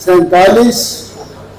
47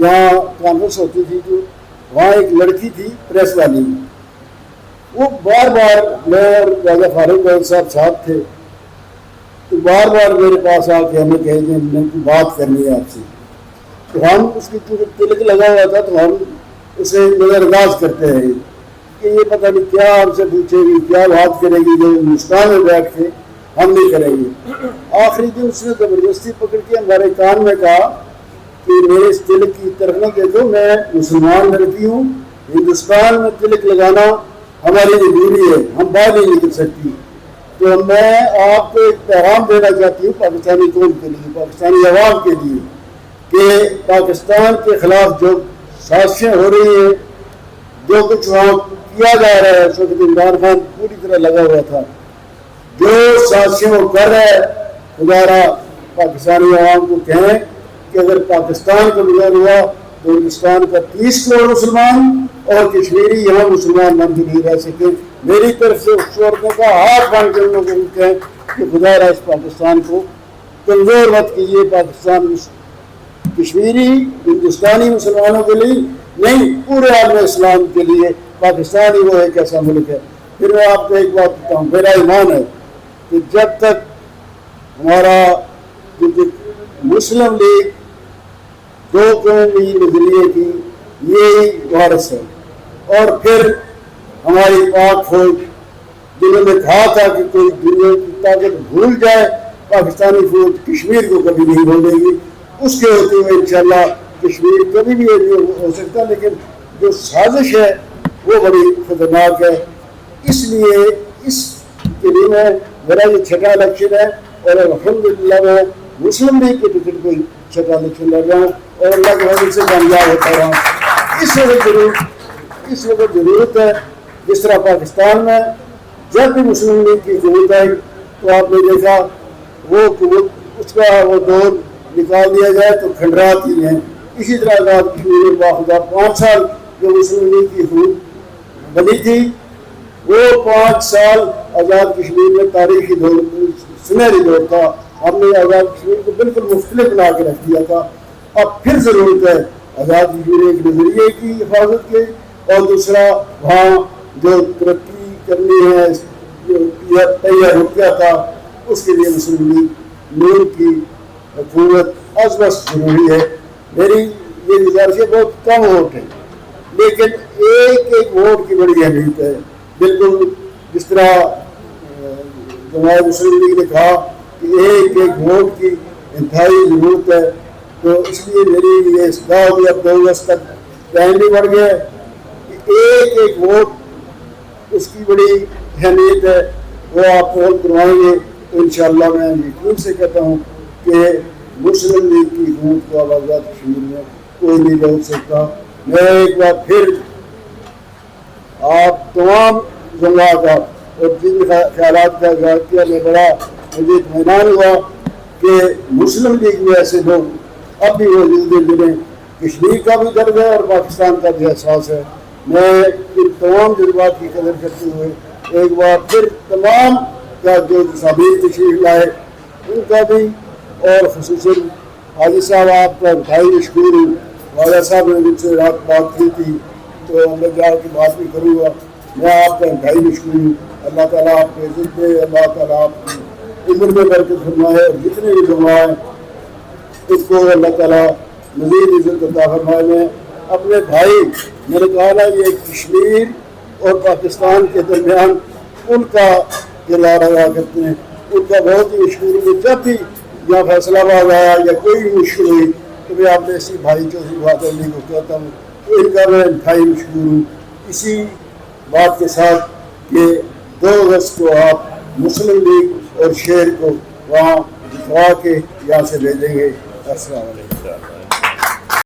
یہاں کانفرنس ہوتی تھی تو وہاں ایک لڑکی تھی پریس والی، وہ بار بار، میں اور راجہ فاروق صاحب ساتھ تھے، تو بار بار میرے پاس آ کے ہمیں کہے کہ ہم نے بات کرنی ہے آپ سے، تو ہم اس کی تلک لگا ہوا تھا تو ہم اسے نظر انداز کرتے رہے کہ یہ پتہ نہیں کیا ہم سے پوچھے گی، کیا بات کرے گی، جو ہندوستان میں بیٹھ کے ہم نہیں کریں گے۔ آخری دن اس نے زبردستی پکڑ کے ہمارے کان میں کہا کہ میرے اس تلک کی طرف نہ دیکھو، میں مسلمان لڑکی ہوں، ہندوستان میں تلک لگانا ہماری ضروری ہے، ہم باہر نہیں نکل سکتی، تو میں آپ کو ایک پیغام دینا چاہتی ہوں پاکستانی قوم کے لیے، پاکستانی عوام کے لیے، کہ پاکستان کے خلاف جو سازشیں ہو رہی ہیں، جو کچھ وہاں کیا جا رہا ہے، اس وقت عمران خان پوری طرح لگا ہوا تھا، جو سازشیں وہ کر رہا ہے، خدا پاکستانی عوام کو کہیں کہ اگر پاکستان کا بگڑ ہوا تو ہندوستان کا 30 کروڑ مسلمان اور کشمیری یہاں مسلمان بن کے نہیں رہ سکے۔ میری طرف سے اس عورتوں کا ہاتھ باندھ کے ان لوگوں کو کہیں کہ خدا را اس پاکستان کو کمزور مت کیجیے، پاکستان کشمیری ہندوستانی مسلمانوں کے لیے نہیں، پورے عالم اسلام کے لیے پاکستان ہی وہ ایک ایسا ملک ہے۔ پھر میں آپ کو ایک بات بتاؤں، میرا ایمان ہے کہ جب تک ہمارا مسلم لیگ دو قومی نظریے کی یہی وارث ہے، اور پھر ہماری پاک فوج جنہوں نے کہا تھا کہ کوئی دنیا کی طاقت بھول جائے، پاکستانی فوج کشمیر کو کبھی نہیں بھولے گی، اس کے ہوتے ہوئے انشاءاللہ کشمیر کبھی بھی ہو سکتا، لیکن جو سازش ہے وہ بڑی خطرناک ہے۔ اس لیے اس کے لیے میرا یہ چھٹا الیکشن ہے، اور الحمدللہ میں مسلم لیگ کے ٹکٹ کو چھٹا الیکشن لڑ رہا ہوں اور اللہ کے فضل سے کامیاب ہوتا رہا ہوں۔ اس وقت ضرورت ہے، جس طرح پاکستان میں جب بھی مسلم لیگ کی قوت آئی تو آپ نے دیکھا وہ قوت، اس کا وہ دور نکال دیا جائے تو کھنڈرات ہی ہیں۔ اسی طرح آزاد کشمیر میں باخدا 5 سال جو مسلم لیگ کی قوت بنی تھی، وہ 5 سال آزاد کشمیر میں تاریخی دور، سنہری دور تھا۔ ہم نے آزاد کشمیر کو بالکل مختلف بنا کے رکھ دیا تھا۔ اب پھر ضرورت ہے آزاد کشمیر ایک نظریے کی حفاظت کے، اور دوسرا وہاں جو ترقی کرنی ہے، جو تیار ہو گیا تھا، اس کے لیے مسلم لیگ نور کی حکومت از بس ضروری ہے۔ میری یہ گزارش ہے، بہت کم ووٹ ہیں لیکن ایک ایک ووٹ کی بڑی اہمیت ہے، بالکل جس طرح جماعت مسلم لیگ نے کہا کہ ایک ایک ووٹ کی انتہائی ضرورت ہے، تو اس لیے میری یہ اصلاح ہوئی، اب 2 اگست تک ٹائم بھی بڑھ گیا کہ ایک ایک ووٹ اس کی بڑی اہمیت ہے، وہ آپ پول کروائیں گے تو انشاءاللہ میں یقین سے کہتا ہوں کہ مسلم لیگ کی حکومت کو آزاد کشمیر میں کوئی نہیں روک سکتا۔ میں ایک بار پھر آپ تمام جماعت کا اور جن خیالات کا اظہار کیا، میں بڑا مجھے اطمینان ہوا کہ مسلم لیگ میں ایسے لوگ اب بھی موجود ہیں جنہیں کشمیر کا بھی درد ہے اور پاکستان کا بھی احساس ہے۔ میں ان تمام جذبات کی قدر کرتے ہوئے ایک بار پھر تمام کا جو تصاویر تشریف لائے ان کا بھی، اور خصوصاً حاجی صاحب آپ کا بھائی مشکور ہوں، والا صاحب نے مجھ سے رات بات کی تھی تو میں جا کے بات بھی کروں گا، میں آپ کا بھائی مشکور ہوں۔ اللہ تعالیٰ آپ کو عزت دے، اللہ تعالیٰ آپ کی عمر میں برکت فرمائے، اور جتنے بھی فرمائے اس کو اللہ تعالیٰ مزید عزت عطا فرمائے۔ میں اپنے بھائی، میں نے کہا نا یہ کشمیر اور پاکستان کے درمیان ان کا کردار ادا کرتے ہیں، ان کا بہت ہی مشکور ہوں۔ جب بھی یہاں فیصلہ آباد آیا یا کوئی بھی مشکل ہوئی تو میں اپنے اسی بھائی چودھری بہادر علی کو کہتا ہوں تو ان کا میں انتہائی مشکور ہوں۔ اسی بات کے ساتھ کہ 2 اگست کو آپ مسلم لیگ اور شہر کو وہاں دکھوا کے یہاں سے بھیجیں گے۔ السلام علیکم۔